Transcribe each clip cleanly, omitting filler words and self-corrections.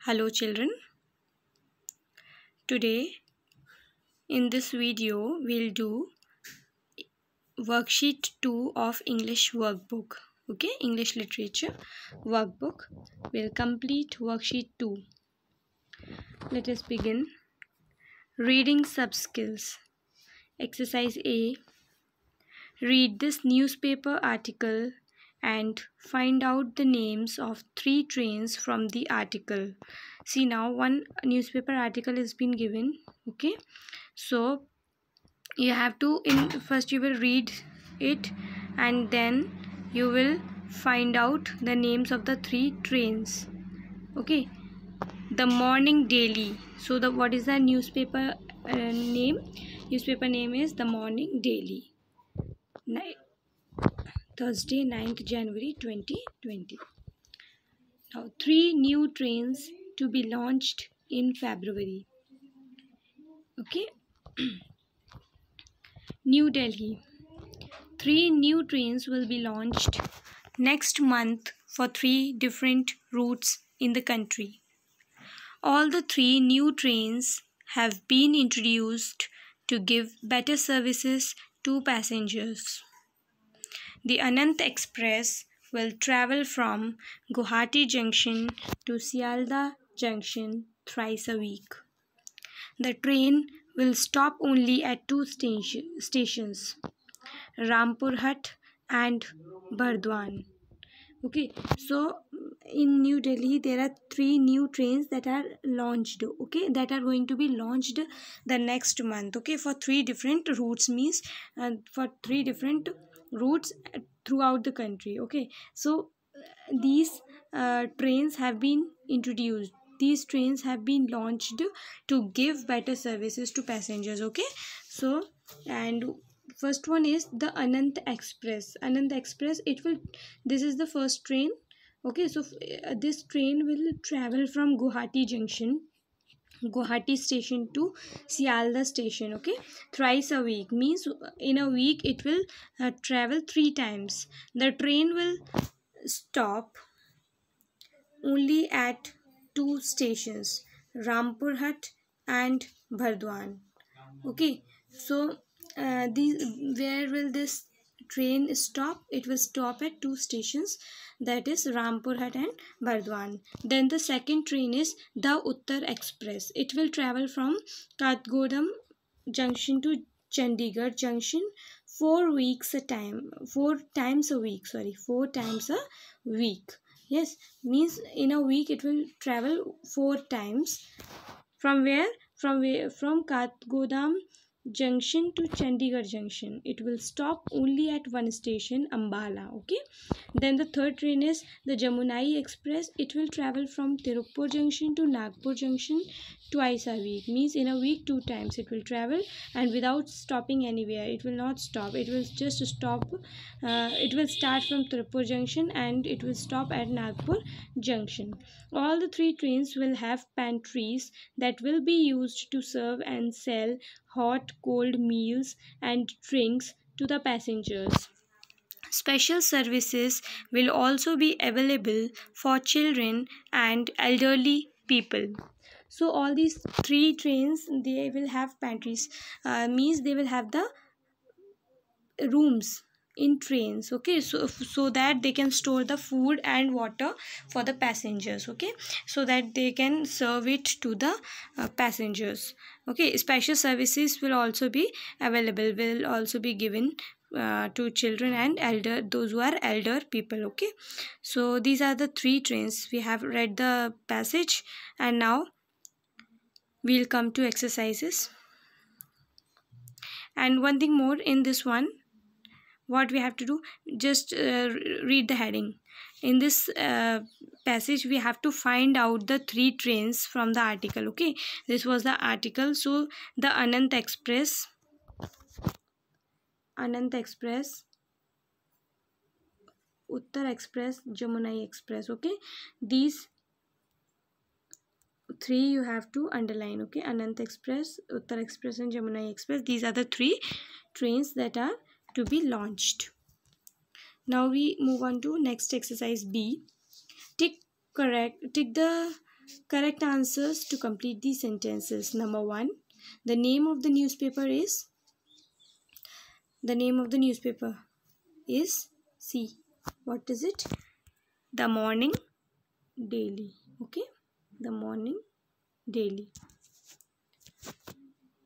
Hello children, today in this video we'll do worksheet 2 of English workbook. Okay, English literature workbook. We'll complete worksheet 2. Let us begin. Reading sub skills. Exercise A. Read this newspaper article and find out the names of 3 trains from the article. See, now one newspaper article has been given. Okay, so you have to first you will read it and then you will find out the names of the 3 trains. Okay, the Morning Daily. So what is the newspaper name? Newspaper name is the Morning Daily. Thursday, 9th January 2020. Now 3 new trains to be launched in February. Okay. New Delhi. 3 new trains will be launched next month for 3 different routes in the country. All the 3 new trains have been introduced to give better services to passengers. The Anant Express will travel from Guwahati Junction to Sialdah Junction thrice a week. The train will stop only at 2 stations, Rampurhat and Burdwan. Okay, so in New Delhi there are 3 new trains that are launched. Okay, that are going to be launched the next month. Okay, for 3 different routes, means for 3 different routes throughout the country. Okay, so these trains have been introduced. These trains have been launched to give better services to passengers. Okay, so and first one is the Anant Express. Anant Express, this is the first train. Okay, so this train will travel from Guwahati station to Sialdah station. Okay, thrice a week, means in a week it will travel 3 times. The train will stop only at 2 stations, Rampurhat and Burdwan. Okay, so where will this train stop? It will stop at 2 stations, that is Rampurhat and Burdwan. Then the second train is the Uttar Express. It will travel from Katgodam Junction to Chandigarh Junction 4 times a week. Yes, means in a week it will travel 4 times. From where? From Katgodam Junction to Chandigarh Junction. It will stop only at 1 station, Ambala. Okay. Then the third train is the Jamunai Express. It will travel from Tirupur Junction to Nagpur Junction twice a week. Means in a week 2 times it will travel and without stopping anywhere. It will not stop. It will just stop. It will start from Tirupur Junction and it will stop at Nagpur Junction. All the 3 trains will have pantries that will be used to serve and sell hot, cold meals and drinks to the passengers. Special services will also be available for children and elderly people. So all these 3 trains, they will have pantries, means they will have the rooms in trains. Okay, so that they can store the food and water for the passengers. Okay, so that they can serve it to the passengers. Okay, special services will also be available, will also be given to children and those who are elder people. Okay, so these are the 3 trains. We have read the passage and now we'll come to exercises. And one thing more in this one, what we have to do, just read the heading. In this passage we have to find out the 3 trains from the article. Okay, this was the article. So the Anant Express, Uttar Express, Jamunai Express. Okay, these 3 you have to underline. Okay, Anant Express, Uttar Express and Jamunai Express, these are the 3 trains that are to be launched. Now we move on to next exercise B. Tick the Correct answers to complete these sentences. Number 1, the name of the newspaper is C. What is it? The Morning Daily. Okay, the Morning Daily.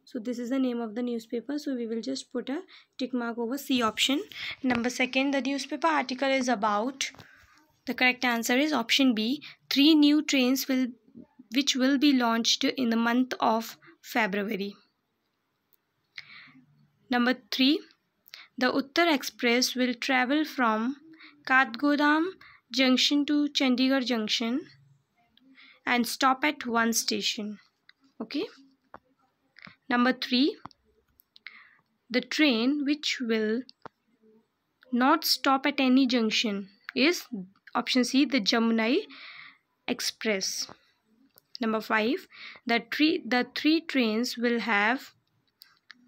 So this is the name of the newspaper. So we will just put a tick mark over C option. Number 2, the newspaper article is about. The correct answer is option B. 3 new trains which will be launched in the month of February. Number 3, the Uttar Express will travel from Kathgodam Junction to Chandigarh Junction and stop at one station. Okay. Number 3, the train which will not stop at any junction is option C, the Jamuna Express. Number 5, the three trains will have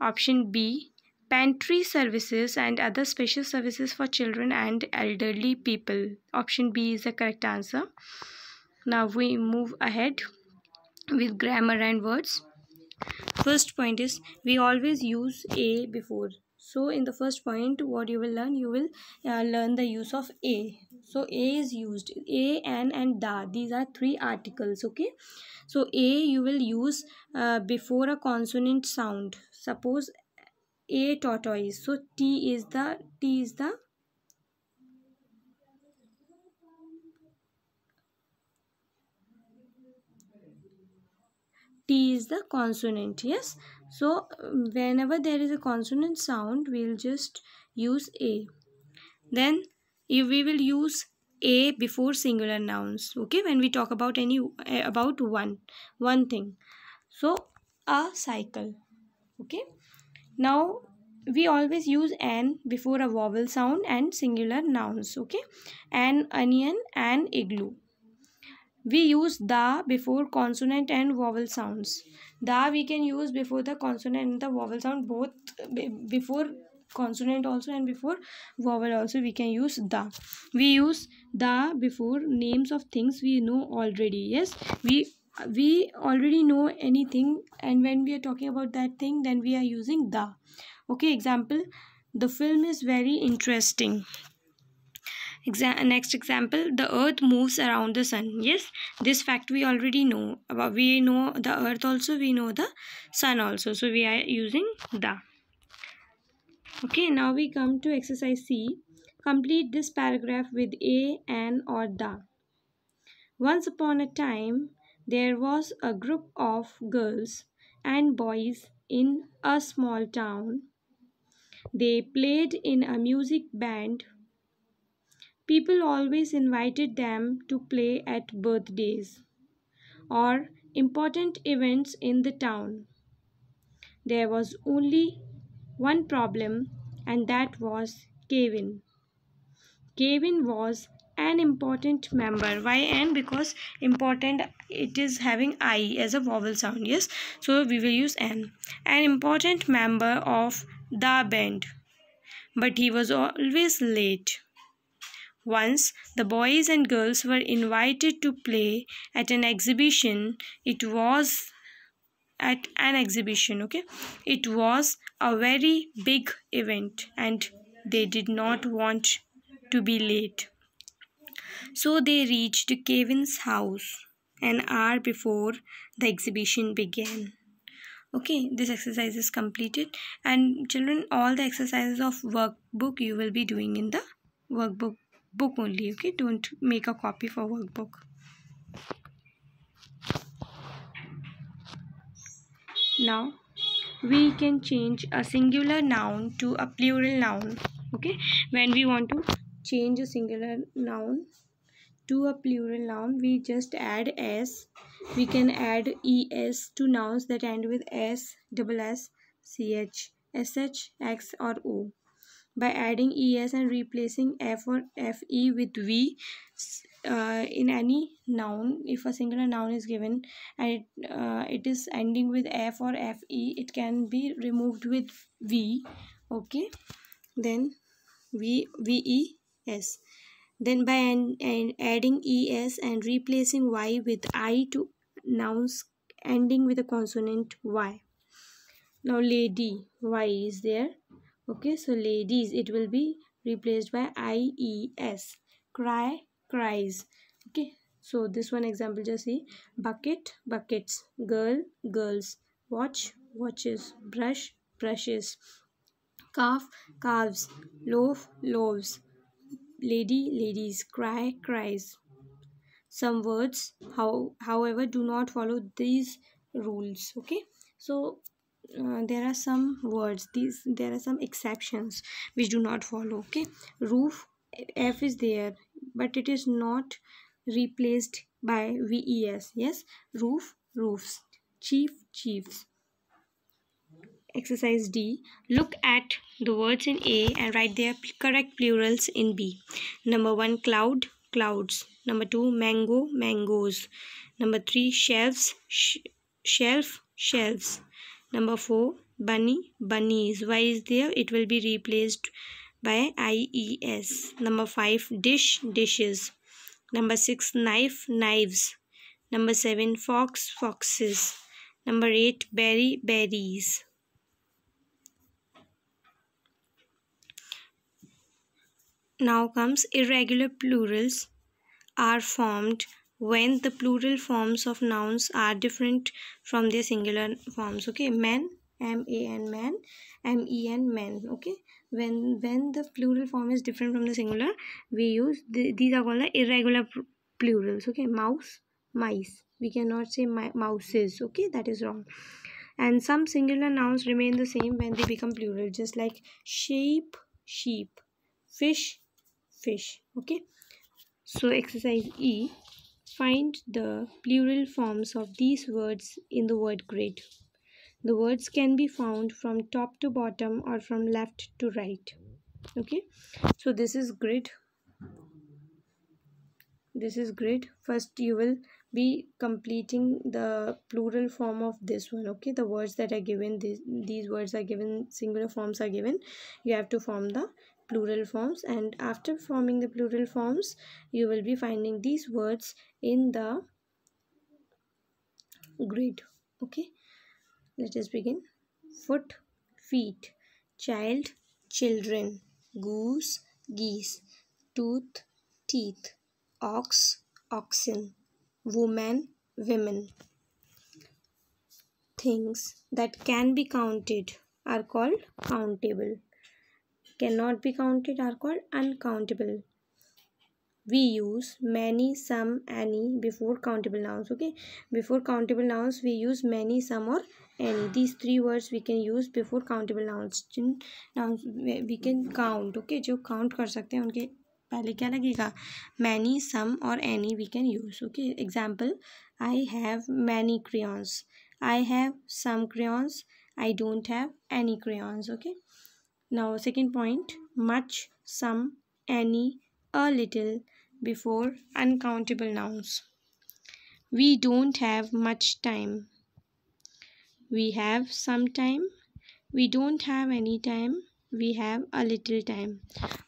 option B, pantry services and other special services for children and elderly people. Option B is the correct answer. Now we move ahead with grammar and words. First point is we always use A before. So in the first point, what you will learn? You will learn the use of A. So A is used. A, an and da. These are 3 articles. Okay. So A you will use before a consonant sound. Suppose A, tortoise. So T is the consonant. Yes. So whenever there is a consonant sound, we will just use A. Then we will use A before singular nouns. Okay, when we talk about one thing. So a cycle. Okay. Now we always use an before a vowel sound and singular nouns. Okay, an onion and igloo. We use da before consonant and vowel sounds. Da we can use before the consonant and the vowel sound, both before consonant also and before vowel also we can use da. We use da before names of things we know already. Yes, we already know anything, and when we are talking about that thing, then we are using da. Okay, example, the film is very interesting. Next example, the earth moves around the sun. Yes, this fact we already know about. We know the earth also, we know the sun also, so we are using the. Okay, now we come to exercise C. Complete this paragraph with a, an or the. Once upon a time there was a group of girls and boys in a small town. They played in a music band. People always invited them to play at birthdays or important events in the town. There was only one problem, and that was Kevin. Kevin was an important member. Why an? Because important, it is having I as a vowel sound. Yes, so we will use an important member of the band, but he was always late. Once the boys and girls were invited to play at an exhibition. It was at an exhibition, okay? It was a very big event and they did not want to be late. So they reached Kevin's house an hour before the exhibition began. Okay, this exercise is completed, and children, all the exercises of workbook you will be doing in the workbook only. Okay, don't make a copy for workbook. Now we can change a singular noun to a plural noun. Okay, when we want to change a singular noun to a plural noun, we just add s. We can add es to nouns that end with s, double s, ch, sh, x or o. By adding es and replacing f or fe with v in any noun, if a singular noun is given and it is ending with f or fe, it can be removed with v. Okay, then ves. Then by adding es and replacing y with I to nouns ending with a consonant y. Now lady, y is there. Okay, so ladies, it will be replaced by ies. Cry, cries. Okay, so this one example, just see. Bucket, buckets. Girl, girls. Watch, watches. Brush, brushes. Calf, calves. Loaf, loaves. Lady, ladies. Cry, cries. Some words, however, do not follow these rules. Okay, so there are some words, there are some exceptions which do not follow. Okay, roof, f is there, but it is not replaced by ves. Yes, roof, roofs. Chief, chiefs. Exercise D. Look at the words in A and write their correct plurals in B. Number 1, cloud, clouds. Number 2, mango, mangoes. Number 3, shelves, shelf, shelves. Number 4, bunny, bunnies. Why is there? It will be replaced by IES. Number 5, dish, dishes. Number 6, knife, knives. Number 7, fox, foxes. Number 8, berry, berries. Now comes irregular plurals are formed when the plural forms of nouns are different from their singular forms. Okay, man, man, man, men, men. Okay, when the plural form is different from the singular, we use these are called the irregular plurals. Okay, mouse, mice. We cannot say mouses. Okay, that is wrong. And some singular nouns remain the same when they become plural, just like sheep, sheep, fish, fish. Okay, so exercise E. Find the plural forms of these words in the word grid. The words can be found from top to bottom or from left to right. Okay, so this is grid. This is grid. First you will be completing the plural form of this one. Okay, the words that are given, these words are given, singular forms are given, you have to form the plural forms, and after forming the plural forms you will be finding these words in the grid. Okay, let us begin. Foot, feet. Child, children. Goose, geese. Tooth, teeth. Ox, oxen. Woman, women. Things that can be counted are called countable. Cannot be counted are called uncountable. We use many, some, any before countable nouns. Okay, before countable nouns we use many, some or any. These three words we can use before countable nouns. Nouns we can count. Okay, जो count कर सकते हैं उनके पहले क्या लगेगा? Many, some or any we can use. Okay, example, I have many crayons. I have some crayons. I don't have any crayons. Okay, now second point, much, some, any, a little before uncountable nouns. We don't have much time. We have some time. We don't have any time. We have a little time.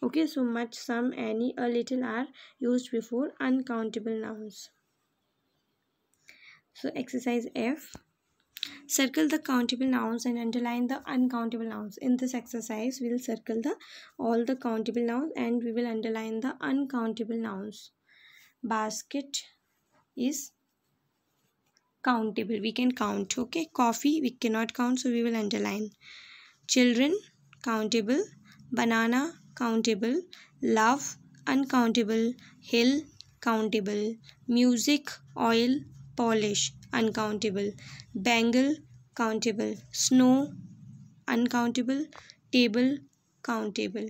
Okay, so much, some, any, a little are used before uncountable nouns. So exercise F. Circle the countable nouns and underline the uncountable nouns. In this exercise, we will circle all the countable nouns and we will underline the uncountable nouns. Basket is countable. We can count. Okay. Coffee we cannot count, so we will underline. Children countable. Banana countable. Love uncountable. Hill countable. Music, oil, polish uncountable. Bangle countable. Snow uncountable. Table countable.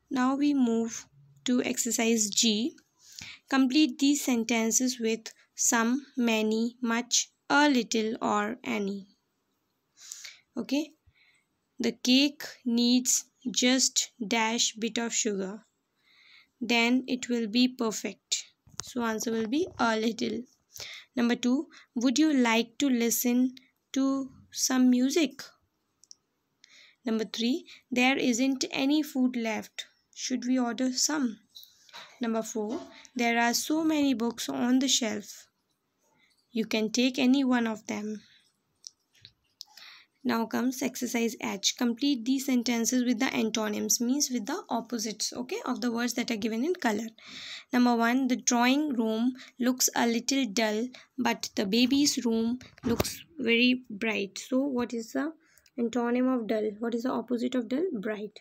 Now we move to exercise G. Complete these sentences with some, many, much, a little or any. Okay. The cake needs just dash bit of sugar. Then it will be perfect. So answer will be a little. Number 2. Would you like to listen to some music? Number 3, there isn't any food left. Should we order some? Number 4, there are so many books on the shelf. You can take any one of them. Now comes exercise H. Complete these sentences with the antonyms, means with the opposites, okay, of the words that are given in color. Number 1, the drawing room looks a little dull, but the baby's room looks very bright. So what is the antonym of dull? What is the opposite of dull? Bright.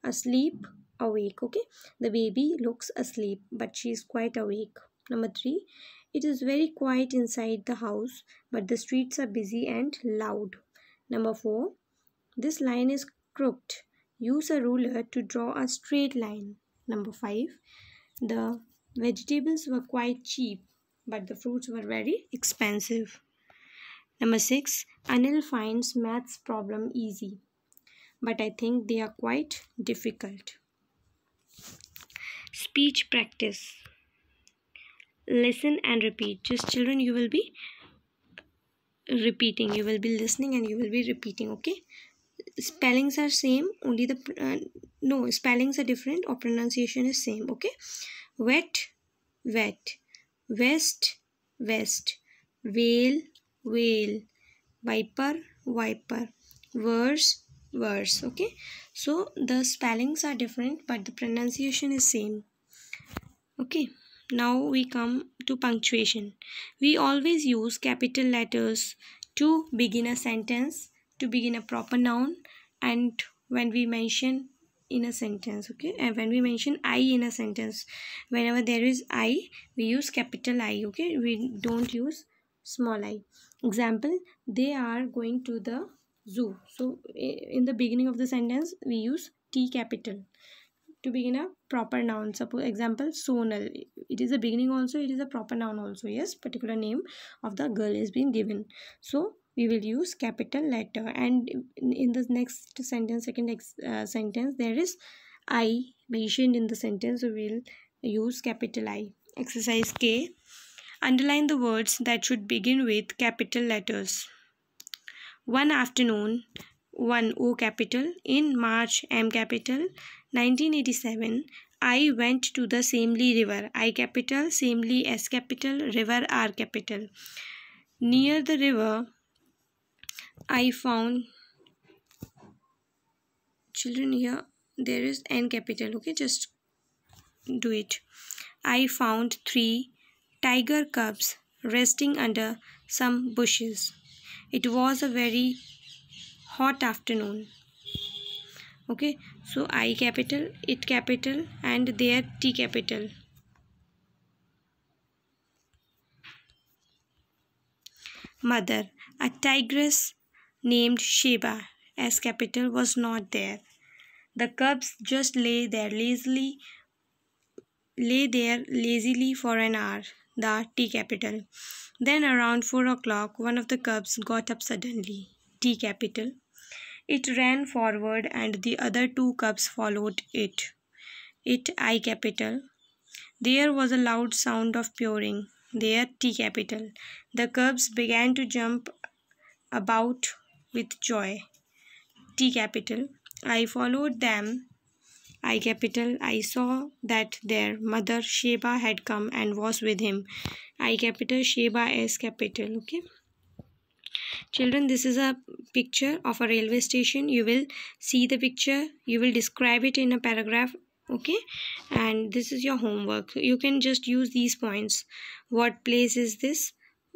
Asleep, awake, okay. The baby looks asleep, but she is quite awake. Number 3, it is very quiet inside the house, but the streets are busy and loud. Number 4, this line is crooked. Use a ruler to draw a straight line. Number 5, the vegetables were quite cheap, but the fruits were very expensive. Number 6, Anil finds maths problem easy, but I think they are quite difficult. Speech practice. Listen and repeat. Just children, you will be repeating. You will be listening and you will be repeating, okay? Spellings are same, only the no, spellings are different or pronunciation is same, okay? Wet, wet. West, west. Whale, whale. Viper, viper. Verse, verse, okay? So the spellings are different but the pronunciation is same, okay? Now we come to punctuation. We always use capital letters to begin a sentence, to begin a proper noun, and when we mention in a sentence, okay, and when we mention I in a sentence, whenever there is I, we use capital I, okay, we don't use small I. Example, they are going to the zoo. So in the beginning of the sentence we use T capital to begin a proper noun. Suppose example, Sonal, it is a beginning also, it is a proper noun also, yes, particular name of the girl is being given, so we will use capital letter. And in the next sentence, sentence, there is I mentioned in the sentence, so we will use capital I. Exercise K. Underline the words that should begin with capital letters. One afternoon, one O capital, in March, M capital, 1987, I went to the Samely River, I capital, Samely S capital, river R capital. Near the river, I found, children, here there is N capital, okay, just do it. I found 3 tiger cubs resting under some bushes. It was a very hot afternoon, okay. So I capital, it capital, and there T capital. Mother, a tigress named Sheba, S capital, was not there. The cubs just lay there lazily for an hour, the T capital. Then around 4 o'clock, one of the cubs got up suddenly, T capital. It ran forward and the other 2 cubs followed it, I capital. There was a loud sound of purring, there T capital. The cubs began to jump about with joy, T capital. I followed them, I capital. I saw that their mother Sheba had come and was with him, I capital, Sheba S capital, okay. Children, this is a picture of a railway station. You will see the picture, you will describe it in a paragraph, okay, and this is your homework. You can just use these points. What place is this,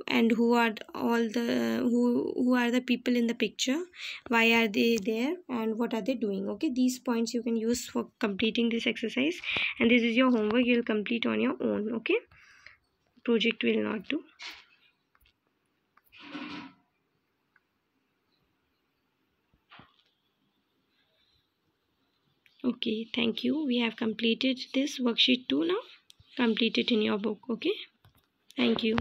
and who are all the who are the people in the picture, why are they there, and what are they doing, okay. These points you can use for completing this exercise, and this is your homework. You will complete on your own, okay. Project will not do. Okay, thank you. We have completed this worksheet 2 now. Complete it in your book, okay. Thank you.